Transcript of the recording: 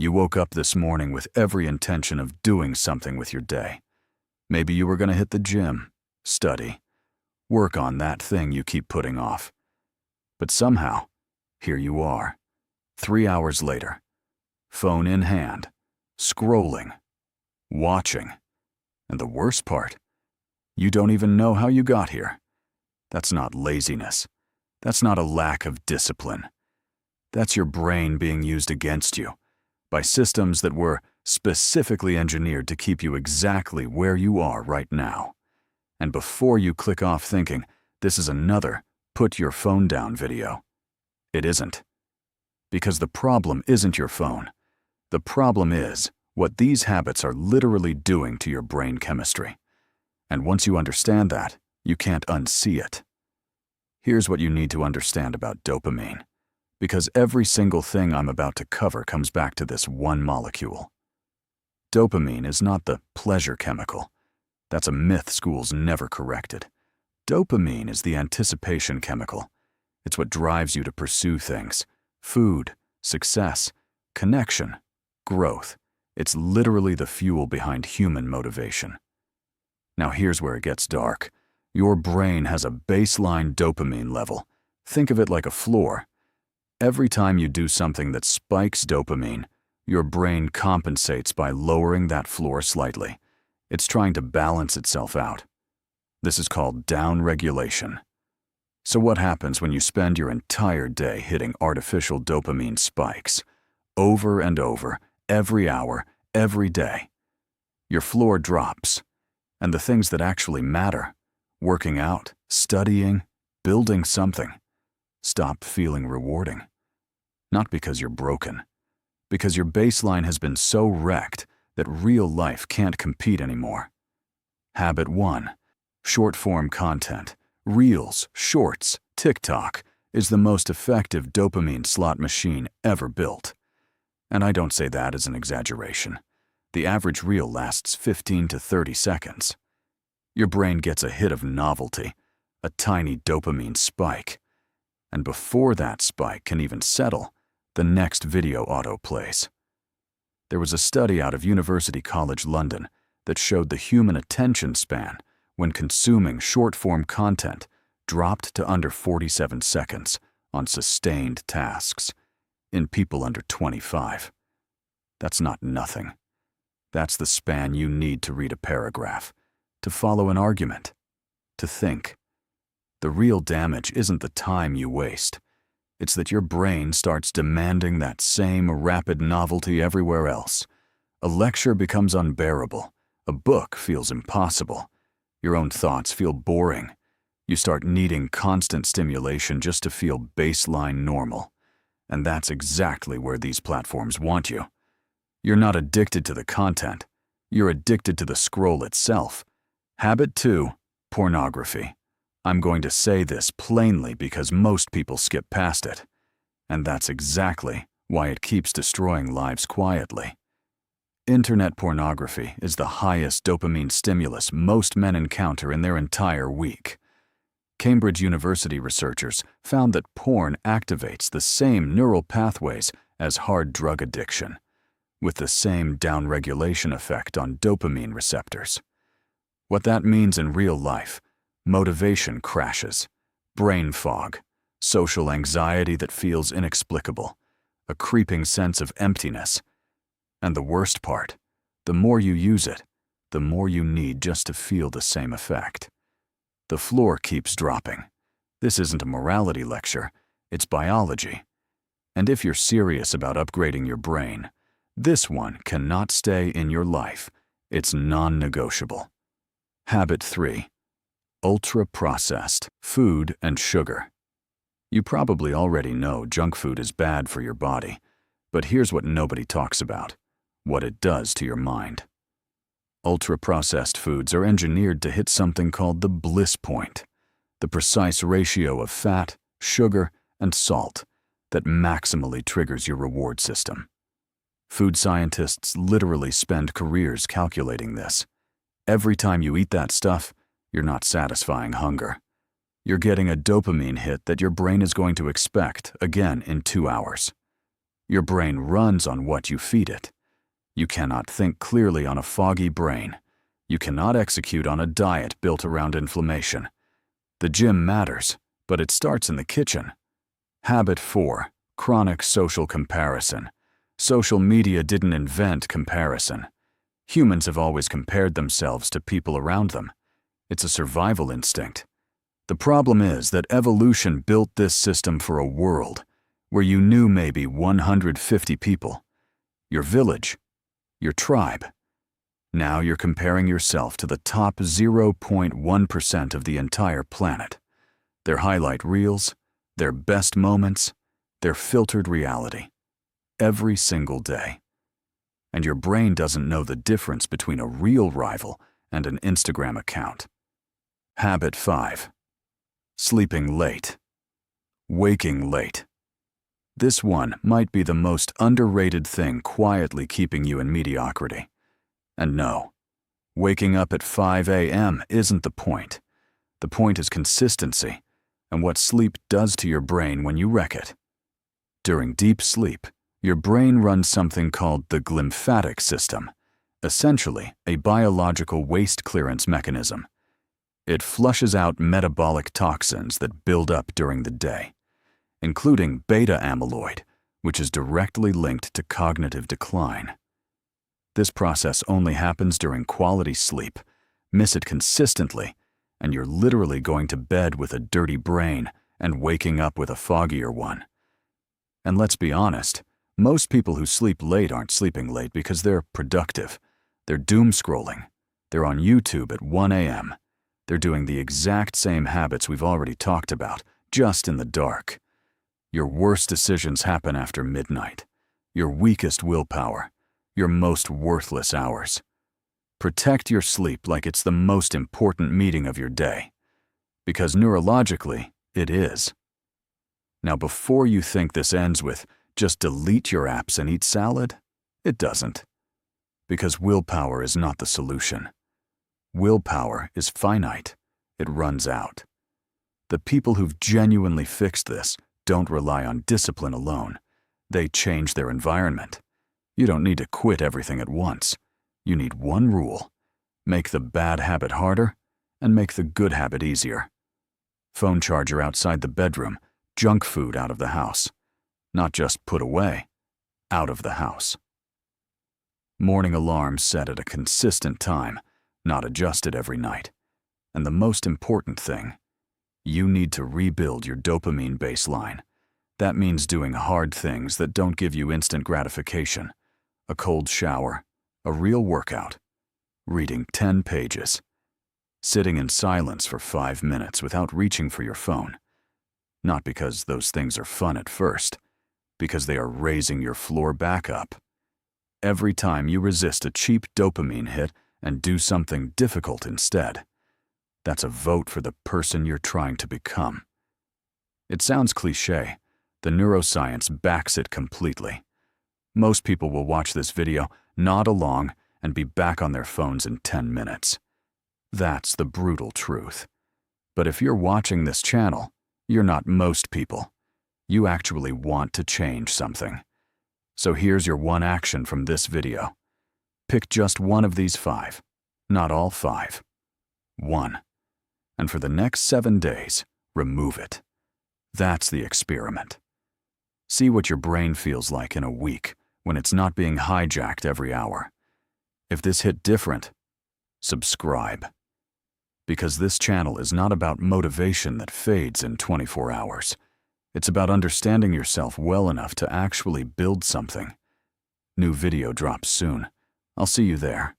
You woke up this morning with every intention of doing something with your day. Maybe you were going to hit the gym, study, work on that thing you keep putting off. But somehow, here you are, 3 hours later, phone in hand, scrolling, watching. And the worst part, you don't even know how you got here. That's not laziness. That's not a lack of discipline. That's your brain being used against you by systems that were specifically engineered to keep you exactly where you are right now. And before you click off thinking, this is another put your phone down video, it isn't. Because the problem isn't your phone. The problem is what these habits are literally doing to your brain chemistry. And once you understand that, you can't unsee it. Here's what you need to understand about dopamine, because every single thing I'm about to cover comes back to this one molecule. Dopamine is not the pleasure chemical. That's a myth schools never corrected. Dopamine is the anticipation chemical. It's what drives you to pursue things: food, success, connection, growth. It's literally the fuel behind human motivation. Now here's where it gets dark. Your brain has a baseline dopamine level. Think of it like a floor. Every time you do something that spikes dopamine, your brain compensates by lowering that floor slightly. It's trying to balance itself out. This is called downregulation. So what happens when you spend your entire day hitting artificial dopamine spikes, over and over, every hour, every day? Your floor drops, and the things that actually matter, working out, studying, building something, stop feeling rewarding. Not because you're broken, because your baseline has been so wrecked that real life can't compete anymore. Habit 1. Short-form content. Reels, shorts, TikTok is the most effective dopamine slot machine ever built. And I don't say that as an exaggeration. The average reel lasts 15 to 30 seconds. Your brain gets a hit of novelty, a tiny dopamine spike. And before that spike can even settle, the next video autoplays. There was a study out of University College London that showed the human attention span when consuming short-form content dropped to under 47 seconds on sustained tasks in people under 25. That's not nothing. That's the span you need to read a paragraph, to follow an argument, to think. The real damage isn't the time you waste. It's that your brain starts demanding that same rapid novelty everywhere else. A lecture becomes unbearable. A book feels impossible. Your own thoughts feel boring. You start needing constant stimulation just to feel baseline normal. And that's exactly where these platforms want you. You're not addicted to the content. You're addicted to the scroll itself. Habit 2, pornography. I'm going to say this plainly because most people skip past it. And that's exactly why it keeps destroying lives quietly. Internet pornography is the highest dopamine stimulus most men encounter in their entire week. Cambridge University researchers found that porn activates the same neural pathways as hard drug addiction, with the same downregulation effect on dopamine receptors. What that means in real life: motivation crashes, brain fog, social anxiety that feels inexplicable, a creeping sense of emptiness. And the worst part, the more you use it, the more you need just to feel the same effect. The floor keeps dropping. This isn't a morality lecture, it's biology. And if you're serious about upgrading your brain, this one cannot stay in your life. It's non-negotiable. Habit 3. Ultra-processed food and sugar. You probably already know junk food is bad for your body, but here's what nobody talks about: what it does to your mind. Ultra-processed foods are engineered to hit something called the bliss point, the precise ratio of fat, sugar, and salt that maximally triggers your reward system. Food scientists literally spend careers calculating this. Every time you eat that stuff, you're not satisfying hunger. You're getting a dopamine hit that your brain is going to expect again in 2 hours. Your brain runs on what you feed it. You cannot think clearly on a foggy brain. You cannot execute on a diet built around inflammation. The gym matters, but it starts in the kitchen. Habit 4. Chronic social comparison. Social media didn't invent comparison. Humans have always compared themselves to people around them. It's a survival instinct. The problem is that evolution built this system for a world where you knew maybe 150 people. Your village, your tribe. Now you're comparing yourself to the top 0.1% of the entire planet. Their highlight reels, their best moments, their filtered reality. Every single day. And your brain doesn't know the difference between a real rival and an Instagram account. Habit 5. Sleeping late. Waking late. This one might be the most underrated thing quietly keeping you in mediocrity. And no, waking up at 5 a.m. isn't the point. The point is consistency and what sleep does to your brain when you wreck it. During deep sleep, your brain runs something called the glymphatic system, essentially a biological waste clearance mechanism. It flushes out metabolic toxins that build up during the day, including beta amyloid, which is directly linked to cognitive decline. This process only happens during quality sleep. Miss it consistently, and you're literally going to bed with a dirty brain and waking up with a foggier one. And let's be honest, most people who sleep late aren't sleeping late because they're productive. They're doom scrolling. They're on YouTube at 1 a.m. They're doing the exact same habits we've already talked about, just in the dark. Your worst decisions happen after midnight. Your weakest willpower. Your most worthless hours. Protect your sleep like it's the most important meeting of your day. Because neurologically, it is. Now, before you think this ends with, just delete your apps and eat salad, it doesn't. Because willpower is not the solution. Willpower is finite. It runs out. The people who've genuinely fixed this don't rely on discipline alone. They change their environment. You don't need to quit everything at once. You need one rule. Make the bad habit harder and make the good habit easier. Phone charger outside the bedroom, junk food out of the house. Not just put away, out of the house. Morning alarms set at a consistent time, not adjusted every night. And the most important thing, you need to rebuild your dopamine baseline. That means doing hard things that don't give you instant gratification. A cold shower, a real workout, reading 10 pages, sitting in silence for 5 minutes without reaching for your phone. Not because those things are fun at first, because they are raising your floor back up. Every time you resist a cheap dopamine hit and do something difficult instead, that's a vote for the person you're trying to become. It sounds cliché. The neuroscience backs it completely. Most people will watch this video, nod along, and be back on their phones in 10 minutes. That's the brutal truth. But if you're watching this channel, you're not most people. You actually want to change something. So here's your one action from this video. Pick just one of these 5, not all 5. 1. And for the next 7 days, remove it. That's the experiment. See what your brain feels like in a week when it's not being hijacked every hour. If this hit different, subscribe. Because this channel is not about motivation that fades in 24 hours. It's about understanding yourself well enough to actually build something. New video drops soon. I'll see you there.